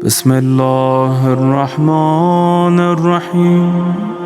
بسم اللہ الرحمن الرحیم۔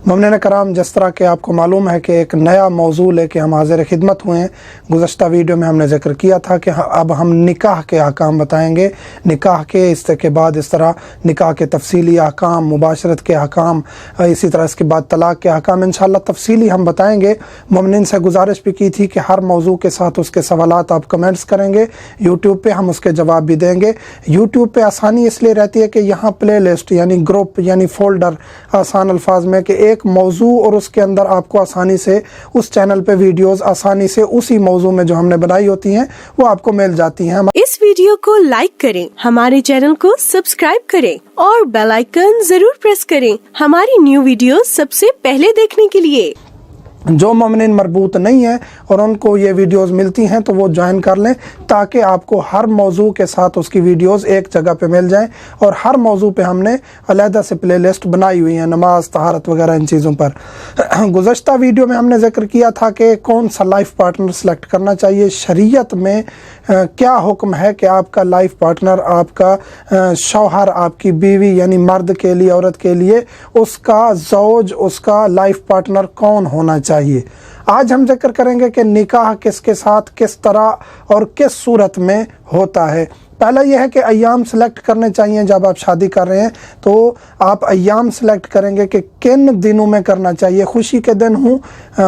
مومنین کرام، جس طرح کہ آپ کو معلوم ہے کہ ایک نیا موضوع لے کے ہم حاضر خدمت ہوئے ہیں۔ گزشتہ ویڈیو میں ہم نے ذکر کیا تھا کہ اب ہم نکاح کے احکام بتائیں گے، نکاح کے کے بعد اس طرح نکاح کے تفصیلی احکام، مباشرت کے احکام، اسی طرح اس کے بعد طلاق کے احکام انشاءاللہ تفصیلی ہم بتائیں گے۔ مومنین سے گزارش بھی کی تھی کہ ہر موضوع کے ساتھ اس کے سوالات آپ کمنٹس کریں گے، یوٹیوب پہ ہم اس کے جواب بھی دیں گے۔ یوٹیوب پہ آسانی اس لیے رہتی ہے کہ یہاں پلے لسٹ یعنی گروپ یعنی فولڈر آسان الفاظ میں کہ ایک موضوع اور اس کے اندر آپ کو آسانی سے اس چینل پہ ویڈیوز آسانی سے اسی موضوع میں جو ہم نے بنائی ہوتی ہیں وہ آپ کو مل جاتی ہیں۔ اس ویڈیو کو لائک کریں، ہمارے چینل کو سبسکرائب کریں اور بیل آئیکن ضرور پریس کریں ہماری نیو ویڈیو سب سے پہلے دیکھنے کے لیے۔ جو مومنین مربوط نہیں ہیں اور ان کو یہ ویڈیوز ملتی ہیں تو وہ جوائن کر لیں تاکہ آپ کو ہر موضوع کے ساتھ اس کی ویڈیوز ایک جگہ پہ مل جائیں، اور ہر موضوع پہ ہم نے علیحدہ سے پلے لسٹ بنائی ہوئی ہیں، نماز، طہارت وغیرہ ان چیزوں پر۔ گزشتہ ویڈیو میں ہم نے ذکر کیا تھا کہ کون سا لائف پارٹنر سلیکٹ کرنا چاہیے۔ شریعت میں کیا حکم ہے کہ آپ کا لائف پارٹنر، آپ کا شوہر، آپ کی بیوی یعنی مرد کے لیے، عورت کے لیے اس کا زوج، اس کا لائف پارٹنر کون ہونا چاہیے۔ آج ہم ذکر کریں گے کہ نکاح کس کے ساتھ، کس طرح اور کس صورت میں ہوتا ہے۔ پہلا یہ ہے کہ ایام سلیکٹ کرنے چاہیے۔ جب آپ شادی کر رہے ہیں تو آپ ایام سلیکٹ کریں گے کہ کن دنوں میں کرنا چاہیے۔ خوشی کے دن ہوں،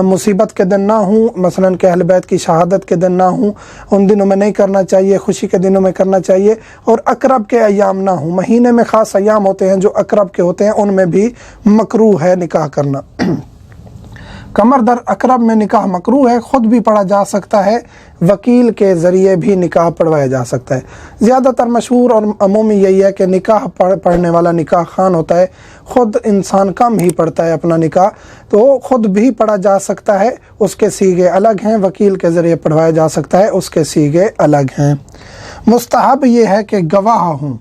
مصیبت کے دن نہ ہوں، مثلا کہ اہل بیت کی شہادت کے دن نہ ہوں، ان دنوں میں نہیں کرنا چاہیے، خوشی کے دنوں میں کرنا چاہیے، اور اقرب کے ایام نہ ہوں۔ مہینے میں خاص ایام ہوتے ہیں جو اقرب کے ہوتے ہیں، ان میں بھی مکروہ ہے نکاح کرنا۔ کمر در اقرب میں نکاح مکروہ ہے، خود بھی پڑھا جا سکتا ہے، وکیل کے ذریعے بھی نکاح پڑھوایا جا سکتا ہے۔ زیادہ تر مشہور اور عمومی یہی ہے کہ نکاح پڑھنے والا نکاح خوان ہوتا ہے۔ خود انسان کم ہی پڑھتا ہے اپنا نکاح، تو خود بھی پڑھا جا سکتا ہے، اس کے سیغے الگ ہیں۔ وکیل کے ذریعے پڑھوایا جا سکتا ہے، اس کے سیغے الگ ہیں۔ مستحب یہ ہے کہ گواہ ہوں۔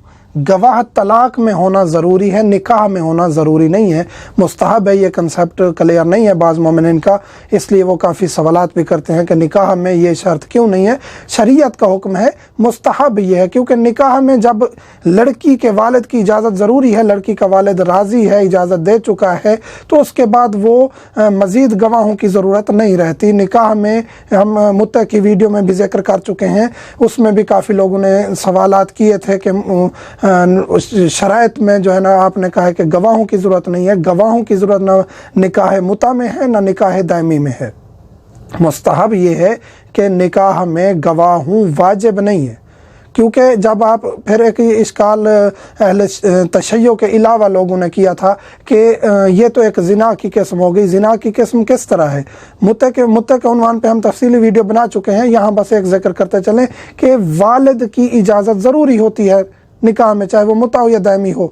گواہ طلاق میں ہونا ضروری ہے، نکاح میں ہونا ضروری نہیں ہے، مستحب ہے۔ یہ کنسیپٹ کلیئر نہیں ہے بعض مومنین کا، اس لیے وہ کافی سوالات بھی کرتے ہیں کہ نکاح میں یہ شرط کیوں نہیں ہے۔ شریعت کا حکم ہے، مستحب یہ ہے، کیونکہ نکاح میں جب لڑکی کے والد کی اجازت ضروری ہے، لڑکی کا والد راضی ہے، اجازت دے چکا ہے، تو اس کے بعد وہ مزید گواہوں کی ضرورت نہیں رہتی۔ نکاح میں ہم متع کی ویڈیو میں بھی ذکر کر چکے ہیں، اس میں بھی کافی لوگوں نے سوالات کیے تھے کہ شرائط میں جو ہے نا آپ نے کہا ہے کہ گواہوں کی ضرورت نہیں ہے۔ گواہوں کی ضرورت نہ نکاح متع میں ہے، نہ نکاح دائمی میں ہے۔ مستحب یہ ہے کہ نکاح میں گواہ ہوں، واجب نہیں ہے، کیونکہ جب آپ پھر ایک اشکال اہل تشیع کے علاوہ لوگوں نے کیا تھا کہ یہ تو ایک زنا کی قسم ہو گئی۔ زنا کی قسم کس طرح ہے؟ متع کے عنوان پہ ہم تفصیلی ویڈیو بنا چکے ہیں، یہاں بس ایک ذکر کرتے چلیں کہ والد کی اجازت ضروری ہوتی ہے نکاح میں، چاہے وہ متع ہو یا دائمی ہو۔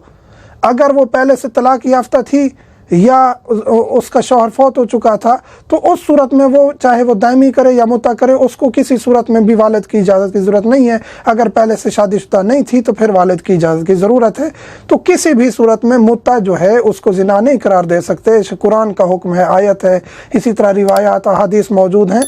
اگر وہ پہلے سے طلاق یافتہ تھی یا اس کا شوہر فوت ہو چکا تھا تو اس صورت میں وہ چاہے وہ دائمی کرے یا متع کرے، اس کو کسی صورت میں بھی والد کی اجازت کی ضرورت نہیں ہے۔ اگر پہلے سے شادی شدہ نہیں تھی تو پھر والد کی اجازت کی ضرورت ہے۔ تو کسی بھی صورت میں متع جو ہے اس کو زنا نہیں قرار دے سکتے۔ قرآن کا حکم ہے، آیت ہے، اسی طرح روایات احادیث موجود ہیں۔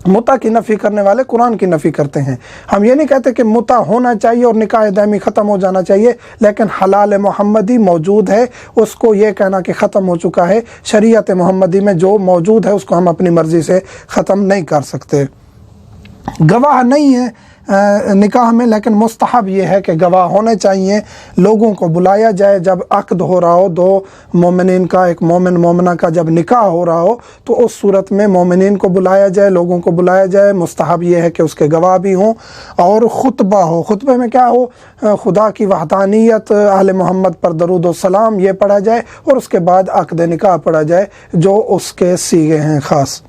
متع کی نفی کرنے والے قرآن کی نفی کرتے ہیں۔ ہم یہ نہیں کہتے کہ متع ہونا چاہیے اور نکاح دائمی ختم ہو جانا چاہیے، لیکن حلال محمدی موجود ہے، اس کو یہ کہنا کہ ختم ہو چکا ہے، شریعت محمدی میں جو موجود ہے اس کو ہم اپنی مرضی سے ختم نہیں کر سکتے۔ گواہ نہیں ہے نکاح میں، لیکن مستحب یہ ہے کہ گواہ ہونے چاہیے، لوگوں کو بلایا جائے۔ جب عقد ہو رہا ہو دو مومنین کا، ایک مومن مومنہ کا جب نکاح ہو رہا ہو تو اس صورت میں مومنین کو بلایا جائے، لوگوں کو بلایا جائے۔ مستحب یہ ہے کہ اس کے گواہ بھی ہوں اور خطبہ ہو۔ خطبے میں کیا ہو؟ خدا کی وحدانیت، اہل محمد پر درود و سلام یہ پڑھا جائے، اور اس کے بعد عقد نکاح پڑھا جائے جو اس کے سیغے ہیں خاص۔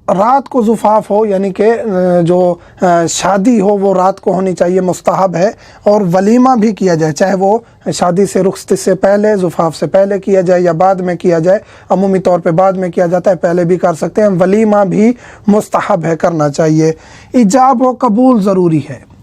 رات کو زفاف ہو، یعنی کہ جو شادی ہو وہ رات کو ہونی چاہیے، مستحب ہے۔ اور ولیمہ بھی کیا جائے، چاہے وہ شادی سے رخصتی سے پہلے، زفاف سے پہلے کیا جائے یا بعد میں کیا جائے۔ عمومی طور پہ بعد میں کیا جاتا ہے، پہلے بھی کر سکتے ہیں۔ ولیمہ بھی مستحب ہے، کرنا چاہیے۔ ایجاب و قبول ضروری ہے۔